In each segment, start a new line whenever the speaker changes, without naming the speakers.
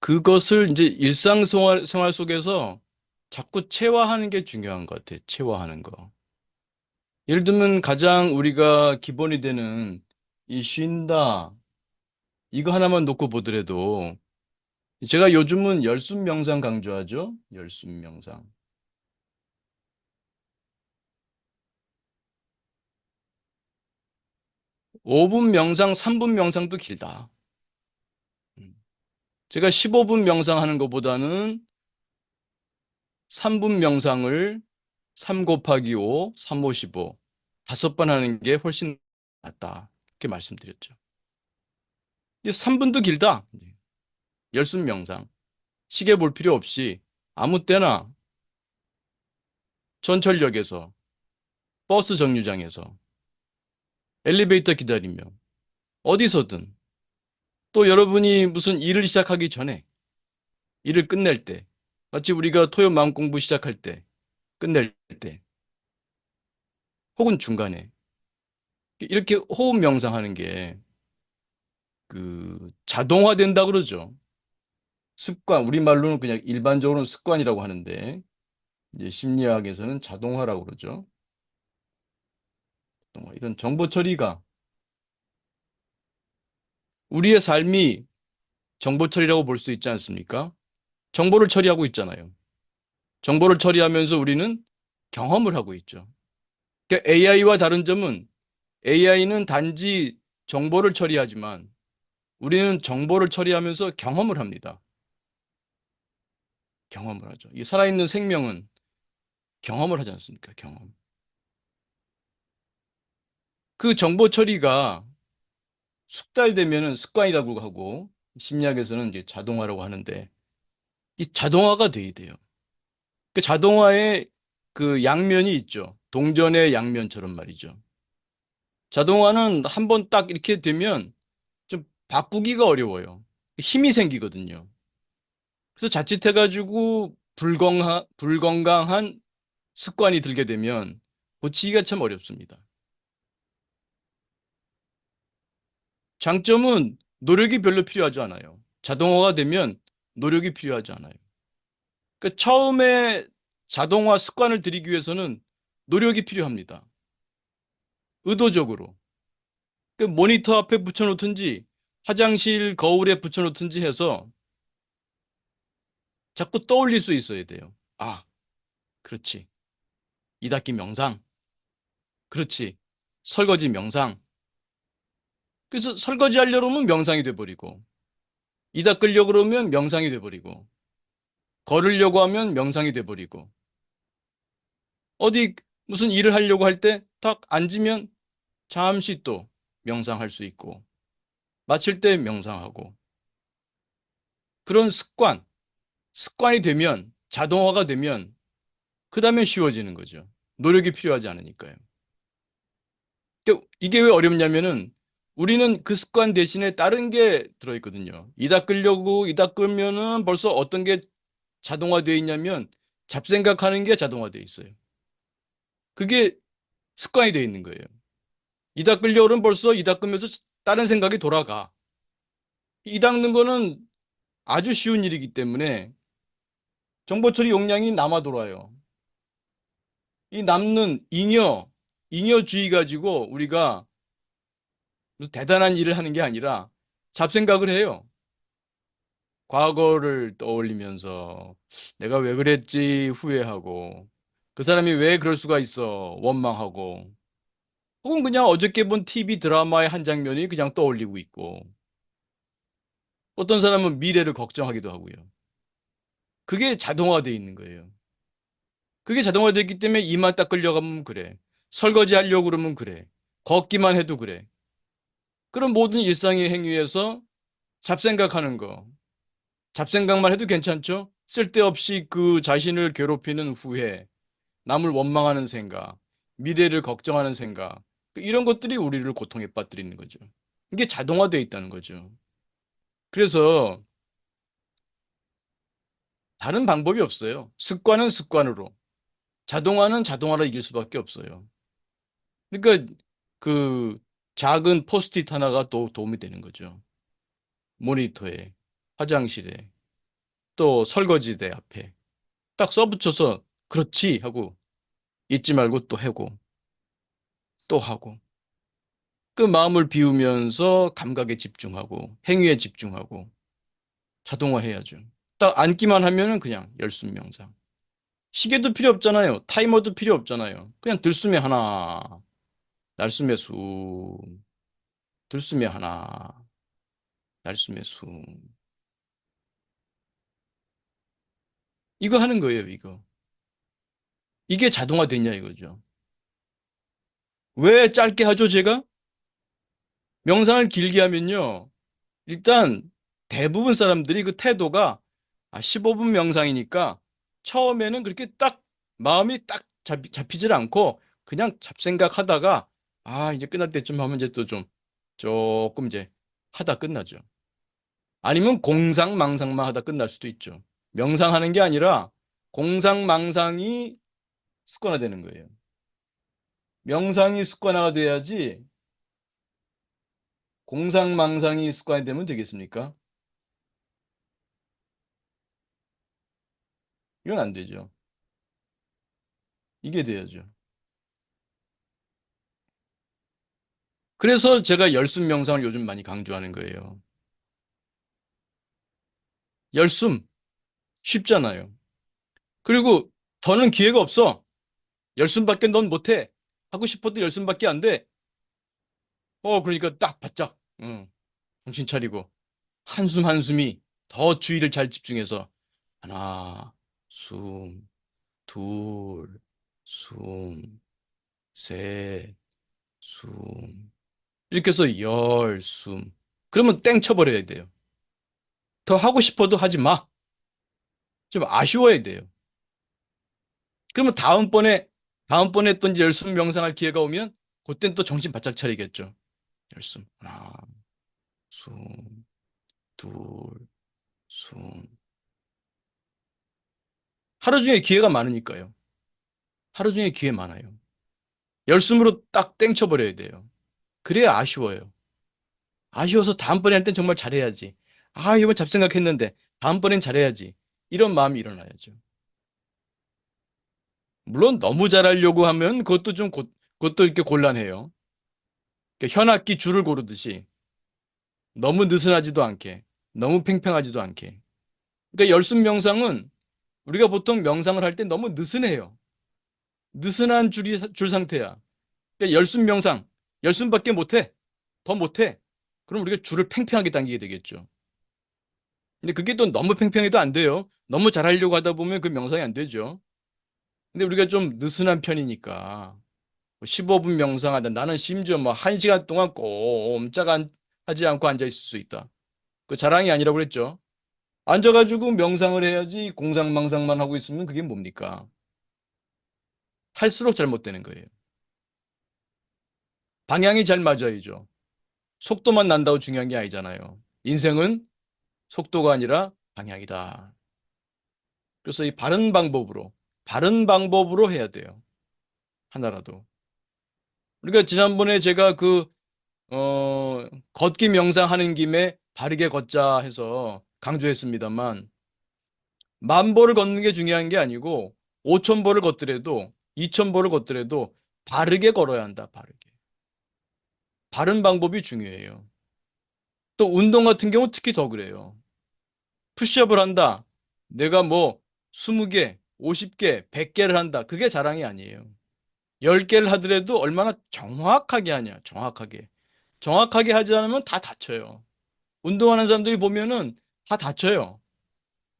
그것을 이제 생활 속에서 자꾸 체화하는 게 중요한 것 같아요. 체화하는 거. 예를 들면 가장 우리가 기본이 되는 이 쉰다, 이거 하나만 놓고 보더라도 제가 요즘은 열숨 명상 강조하죠. 열숨 명상. 5분 명상, 3분 명상도 길다. 음. 제가 15분 명상하는 것보다는 3분 명상을 3 곱하기 5, 3, 5, 15, 5번 하는 게 훨씬 낫다. 이렇게 말씀드렸죠. 이제 3분도 길다. 열숨 명상. 시계 볼 필요 없이 아무 때나 전철역에서, 버스 정류장에서, 엘리베이터 기다리며, 어디서든, 또 여러분이 무슨 일을 시작하기 전에, 일을 끝낼 때, 마치 우리가 토요 마음 공부 시작할 때, 끝낼 때, 혹은 중간에, 이렇게 호흡 명상하는 게, 자동화된다 그러죠. 습관, 우리말로는 그냥 일반적으로는 습관이라고 하는데, 이제 심리학에서는 자동화라고 그러죠. 이런 정보 처리가 우리의 삶이 정보 처리라고 볼 수 있지 않습니까? 정보를 처리하고 있잖아요. 정보를 처리하면서 우리는 경험을 하고 있죠. 그러니까 AI와 다른 점은 AI는 단지 정보를 처리하지만 우리는 정보를 처리하면서 경험을 합니다. 경험을 하죠. 이 살아있는 생명은 경험을 하지 않습니까? 경험. 그 정보 처리가 숙달되면은 습관이라고 하고 심리학에서는 이제 자동화라고 하는데 이 자동화가 돼야 돼요. 그 자동화의 그 양면이 있죠. 동전의 양면처럼 말이죠. 자동화는 한번 딱 이렇게 되면 좀 바꾸기가 어려워요. 힘이 생기거든요. 그래서 자칫해가지고 불건강한 습관이 들게 되면 고치기가 참 어렵습니다. 장점은 노력이 별로 필요하지 않아요. 자동화가 되면 노력이 필요하지 않아요. 그러니까 처음에 자동화 습관을 들이기 위해서는 노력이 필요합니다. 의도적으로. 그 모니터 앞에 붙여놓든지 화장실 거울에 붙여놓든지 해서 자꾸 떠올릴 수 있어야 돼요. 아, 그렇지. 이 닦기 명상. 그렇지. 설거지 명상. 그래서 설거지 하려고 하면 명상이 돼버리고, 이 닦으려고 그러면 명상이 돼버리고, 걸으려고 하면 명상이 돼버리고, 어디 무슨 일을 하려고 할 때 딱 앉으면 잠시 또 명상할 수 있고, 마칠 때 명상하고, 그런 습관이 되면, 자동화가 되면, 그 다음에 쉬워지는 거죠. 노력이 필요하지 않으니까요. 이게 왜 어렵냐면은 우리는 그 습관 대신에 다른 게 들어있거든요. 이 닦으려고 이 닦으면은 벌써 어떤 게 자동화되어 있냐면 잡생각하는 게 자동화되어 있어요. 그게 습관이 되어 있는 거예요. 이 닦으려고는 벌써 이 닦으면서 다른 생각이 돌아가. 이 닦는 거는 아주 쉬운 일이기 때문에 정보 처리 용량이 남아 돌아요. 이 남는 잉여주의 가지고 우리가 무슨 대단한 일을 하는 게 아니라 잡생각을 해요. 과거를 떠올리면서 내가 왜 그랬지 후회하고 그 사람이 왜 그럴 수가 있어 원망하고 혹은 그냥 어저께 본 TV 드라마의 한 장면이 그냥 떠올리고 있고 어떤 사람은 미래를 걱정하기도 하고요. 그게 자동화되어 있는 거예요. 그게 자동화되어 있기 때문에 이만 닦으려고 하면 그래. 설거지 하려고 그러면 그래. 걷기만 해도 그래. 그런 모든 일상의 행위에서 잡생각하는 거. 잡생각만 해도 괜찮죠? 쓸데없이 그 자신을 괴롭히는 후회, 남을 원망하는 생각, 미래를 걱정하는 생각, 이런 것들이 우리를 고통에 빠뜨리는 거죠. 이게 자동화되어 있다는 거죠. 그래서 다른 방법이 없어요. 습관은 습관으로, 자동화는 자동화로 이길 수밖에 없어요. 그러니까 그 작은 포스트잇 하나가 또 도움이 되는 거죠. 모니터에, 화장실에. 또 설거지대 앞에 딱 써붙여서 그렇지 하고 잊지 말고 또 하고 또 하고 그 마음을 비우면서 감각에 집중하고 행위에 집중하고 자동화해야죠. 딱 앉기만 하면은 그냥 열숨 명상. 시계도 필요 없잖아요. 타이머도 필요 없잖아요. 그냥 들숨에 하나, 날숨에 숨, 들숨에 하나, 날숨에 숨. 이거 하는 거예요, 이거. 이게 자동화됐냐 이거죠. 왜 짧게 하죠, 제가? 명상을 길게 하면요. 일단 대부분 사람들이 그 태도가 15분 명상이니까 처음에는 그렇게 딱 마음이 딱 잡히질 않고 그냥 잡생각 하다가 이제 끝날 때쯤 하면 이제 또 좀 조금 이제 하다 끝나죠. 아니면 공상망상만 하다 끝날 수도 있죠. 명상하는 게 아니라 공상망상이 습관화되는 거예요. 명상이 습관화가 돼야지 공상망상이 습관이 되면 되겠습니까? 이건 안 되죠. 이게 돼야죠. 그래서 제가 열숨 명상을 요즘 많이 강조하는 거예요. 열숨 쉽잖아요. 그리고 더는 기회가 없어. 열숨밖에 넌 못해. 하고 싶어도 열숨밖에 안 돼. 그러니까 딱 바짝 정신 차리고 한숨 한숨이 더 주의를 잘 집중해서 하나, 숨, 둘, 숨, 셋, 숨. 이렇게 해서 열숨. 그러면 땡 쳐버려야 돼요. 더 하고 싶어도 하지 마. 좀 아쉬워야 돼요. 그러면 다음번에 또 이제 열숨 명상할 기회가 오면 그땐 또 정신 바짝 차리겠죠. 열숨. 하나, 숨, 둘, 숨. 하루 중에 기회가 많으니까요. 하루 중에 기회 많아요. 열숨으로 딱 땡쳐버려야 돼요. 그래야 아쉬워요. 아쉬워서 다음번에 할 땐 정말 잘해야지. 이번 잡생각했는데 다음번엔 잘해야지. 이런 마음이 일어나야죠. 물론 너무 잘하려고 하면 그것도 이렇게 곤란해요. 그러니까 현악기 줄을 고르듯이 너무 느슨하지도 않게, 너무 팽팽하지도 않게. 그러니까 열숨 명상은 우리가 보통 명상을 할 때 너무 느슨해요. 느슨한 줄 상태야. 그러니까 열숨 명상, 열숨밖에 못해. 더 못해. 그럼 우리가 줄을 팽팽하게 당기게 되겠죠. 근데 그게 또 너무 팽팽해도 안 돼요. 너무 잘하려고 하다 보면 그 명상이 안 되죠. 근데 우리가 좀 느슨한 편이니까 15분 명상하다 나는 심지어 뭐 1시간 동안 꼼짝 하지 않고 앉아 있을 수 있다. 그 자랑이 아니라고 그랬죠. 앉아가지고 명상을 해야지 공상망상만 하고 있으면 그게 뭡니까? 할수록 잘못되는 거예요. 방향이 잘 맞아야죠. 속도만 난다고 중요한 게 아니잖아요. 인생은 속도가 아니라 방향이다. 그래서 이 바른 방법으로 해야 돼요. 하나라도. 그러니까 지난번에 제가 걷기 명상하는 김에 바르게 걷자 해서 강조했습니다만, 10,000보를 걷는 게 중요한 게 아니고, 5,000보를 걷더라도, 2,000보를 걷더라도, 바르게 걸어야 한다, 바르게. 바른 방법이 중요해요. 또 운동 같은 경우 특히 더 그래요. 푸시업을 한다. 내가 뭐 20개, 50개, 100개를 한다. 그게 자랑이 아니에요. 10개를 하더라도 얼마나 정확하게 하냐. 정확하게. 정확하게 하지 않으면 다 다쳐요. 운동하는 사람들이 보면은 다 다쳐요.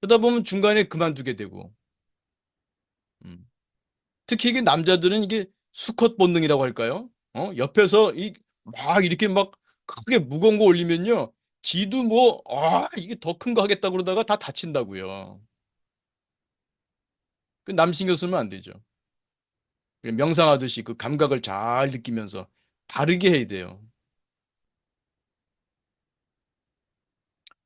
그러다 보면 중간에 그만두게 되고. 음. 특히 이게 남자들은 이게 수컷 본능이라고 할까요? 옆에서 막 이렇게 막 크게 무거운 거 올리면요. 지도 뭐, 이게 더 큰 거 하겠다고 그러다가 다 다친다고요. 그 남 신경 쓰면 안 되죠. 명상하듯이 그 감각을 잘 느끼면서 바르게 해야 돼요.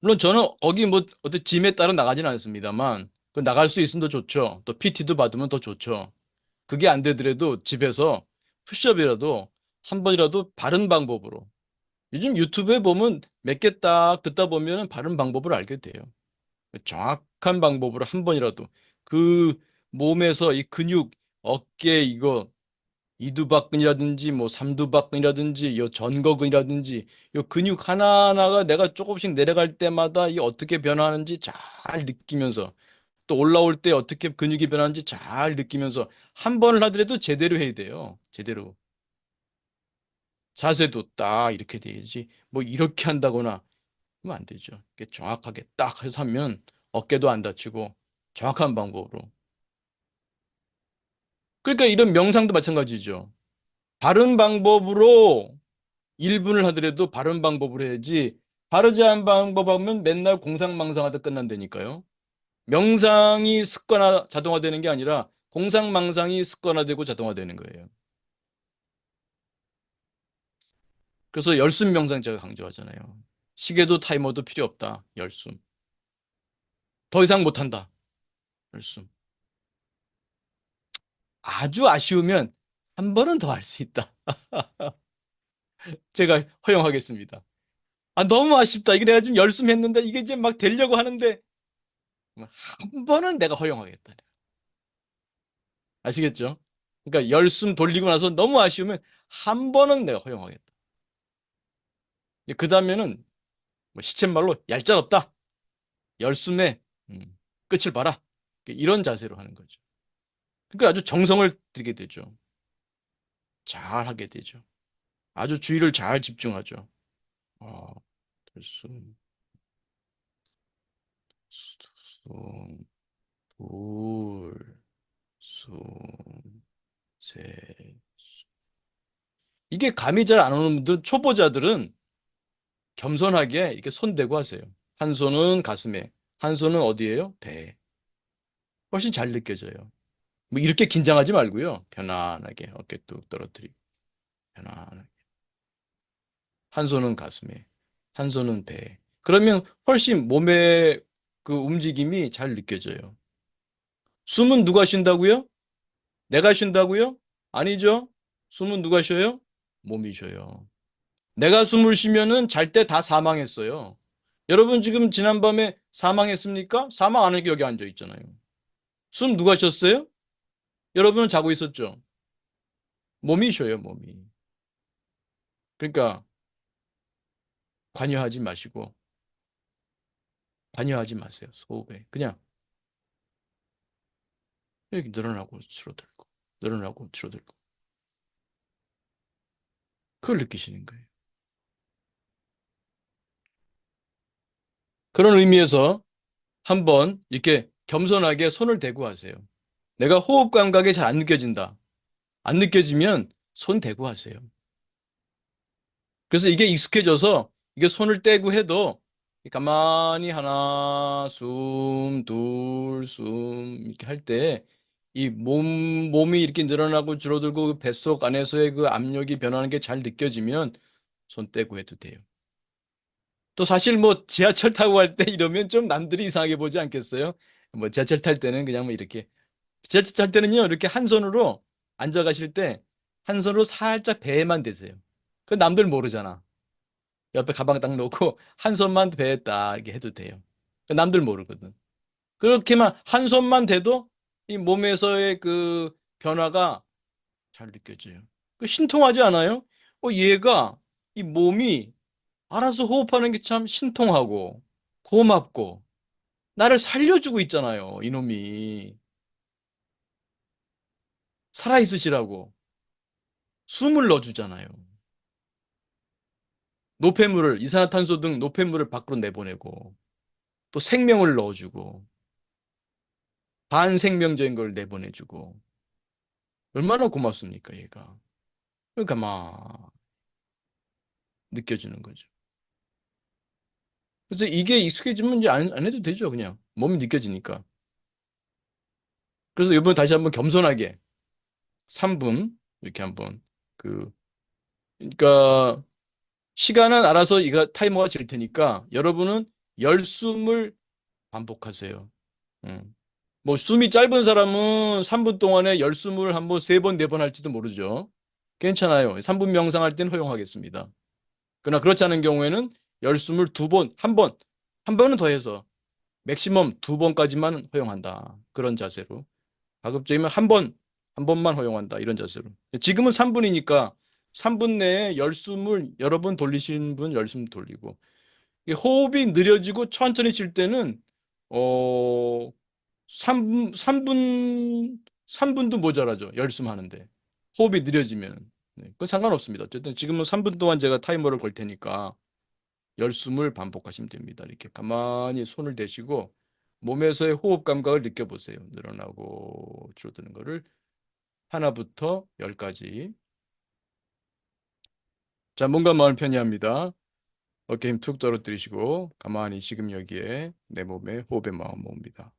물론 저는 거기 뭐 어떤 짐에 따라 나가지는 않습니다만 그 나갈 수 있으면 더 좋죠. 또 PT도 받으면 더 좋죠. 그게 안 되더라도 집에서 푸시업이라도 한 번이라도 바른 방법으로. 요즘 유튜브에 보면 몇 개 딱 듣다 보면 바른 방법을 알게 돼요. 정확한 방법으로 한 번이라도 그 몸에서 이 근육, 어깨 이거 이두박근이라든지 뭐 삼두박근이라든지 요 전거근이라든지 요 근육 하나하나가 내가 조금씩 내려갈 때마다 이 어떻게 변하는지 잘 느끼면서 또 올라올 때 어떻게 근육이 변하는지 잘 느끼면서 한 번을 하더라도 제대로 해야 돼요. 제대로. 자세도 딱 이렇게 돼야지. 뭐 이렇게 한다거나 그러면 안 되죠. 이렇게 정확하게 딱 해서 하면 어깨도 안 다치고 정확한 방법으로. 그러니까 이런 명상도 마찬가지죠. 바른 방법으로 1분을 하더라도 바른 방법으로 해야지 바르지 않은 방법 하면 맨날 공상망상하다 끝난다니까요. 명상이 습관화 자동화되는 게 아니라 공상망상이 습관화되고 자동화되는 거예요. 그래서 열숨 명상 제가 강조하잖아요. 시계도 타이머도 필요 없다. 열숨. 더 이상 못한다. 열숨. 아주 아쉬우면 한 번은 더 할 수 있다. 제가 허용하겠습니다. 아, 너무 아쉽다. 이게 내가 지금 열심히 했는데 이게 이제 막 되려고 하는데 한 번은 내가 허용하겠다. 아시겠죠? 그러니까 열숨 돌리고 나서 너무 아쉬우면 한 번은 내가 허용하겠다. 그 다음에는 뭐 시쳇말로 얄짤없다. 열숨에 끝을 봐라. 이런 자세로 하는 거죠. 그러니까 아주 정성을 들이게 되죠. 잘 하게 되죠. 아주 주의를 잘 집중하죠. 어, 열숨, 숨, 둘, 숨, 셋. 이게 감이 잘 안 오는 분들, 초보자들은 겸손하게 이렇게 손 대고 하세요. 한 손은 가슴에, 한 손은 어디예요? 배에. 훨씬 잘 느껴져요. 뭐 이렇게 긴장하지 말고요. 편안하게 어깨 뚝 떨어뜨리고, 편안하게. 한 손은 가슴에, 한 손은 배에. 그러면 훨씬 몸의 그 움직임이 잘 느껴져요. 숨은 누가 쉰다고요? 내가 쉰다고요? 아니죠. 숨은 누가 쉬어요? 몸이 쉬어요. 내가 숨을 쉬면은 잘 때 다 사망했어요. 여러분 지금 지난밤에 사망했습니까? 사망 안 하고 여기 앉아 있잖아요. 숨 누가 쉬었어요? 여러분은 자고 있었죠. 몸이 쉬어요, 몸이. 그러니까 관여하지 마시고 관여하지 마세요. 호흡에. 그냥 이렇게 늘어나고 줄어들고 늘어나고 줄어들고 그걸 느끼시는 거예요. 그런 의미에서 한번 이렇게 겸손하게 손을 대고 하세요. 내가 호흡 감각이 잘 안 느껴진다. 안 느껴지면 손 대고 하세요. 그래서 이게 익숙해져서 이게 손을 떼고 해도 가만히 하나, 숨, 둘, 숨 이렇게 할 때 이 몸이 이렇게 늘어나고 줄어들고 그 뱃속 안에서의 그 압력이 변하는 게 잘 느껴지면 손 떼고 해도 돼요. 또 사실 뭐 지하철 타고 갈 때 이러면 좀 남들이 이상하게 보지 않겠어요? 뭐 지하철 탈 때는 그냥 뭐 이렇게 지하철 탈 때는요 이렇게 한 손으로 앉아 가실 때 한 손으로 살짝 배에만 대세요. 그 남들 모르잖아. 옆에 가방 딱 놓고 한 손만 배에 딱 이렇게 해도 돼요. 그 남들 모르거든. 그렇게만 한 손만 대도 이 몸에서의 그 변화가 잘 느껴져요. 그 신통하지 않아요? 얘가 이 몸이 알아서 호흡하는 게 참 신통하고 고맙고 나를 살려주고 있잖아요. 이놈이 살아있으시라고 숨을 넣어주잖아요. 노폐물을 이산화탄소 등 노폐물을 밖으로 내보내고 또 생명을 넣어주고 반생명적인 걸 내보내주고 얼마나 고맙습니까, 얘가. 그러니까 막 느껴지는 거죠. 그래서 이게 익숙해지면 이제 안 해도 되죠, 그냥. 몸이 느껴지니까. 그래서 이번에 다시 한번 겸손하게 3분 이렇게 한번 그 그러니까 시간은 알아서 이거 타이머가 질 테니까 여러분은 열숨을 반복하세요. 음. 뭐 숨이 짧은 사람은 3분 동안에 열숨을 한번 3번, 4번 할지도 모르죠. 괜찮아요. 3분 명상할 때는 허용하겠습니다. 그러나 그렇지 않은 경우에는 열숨을 2번, 한 번은 더 해서 맥시멈 두 번까지만 허용한다. 그런 자세로. 가급적이면 한 번, 한 번만 허용한다. 이런 자세로. 지금은 3분이니까 3분 내에 열숨을 여러 번 돌리시는 분 열숨 돌리고. 이 호흡이 느려지고 천천히 쉴 때는 어 3분, 삼분 3분도 모자라죠. 열숨 하는데. 호흡이 느려지면. 네, 그건 상관없습니다. 어쨌든 지금은 3분 동안 제가 타이머를 걸 테니까 열숨을 반복하시면 됩니다. 이렇게 가만히 손을 대시고 몸에서의 호흡 감각을 느껴보세요. 늘어나고 줄어드는 거를 하나부터 열까지. 자, 몸과 마음을 편히합니다. 어깨 힘 툭 떨어뜨리시고 가만히 지금 여기에 내 몸에 호흡의 마음 모읍니다.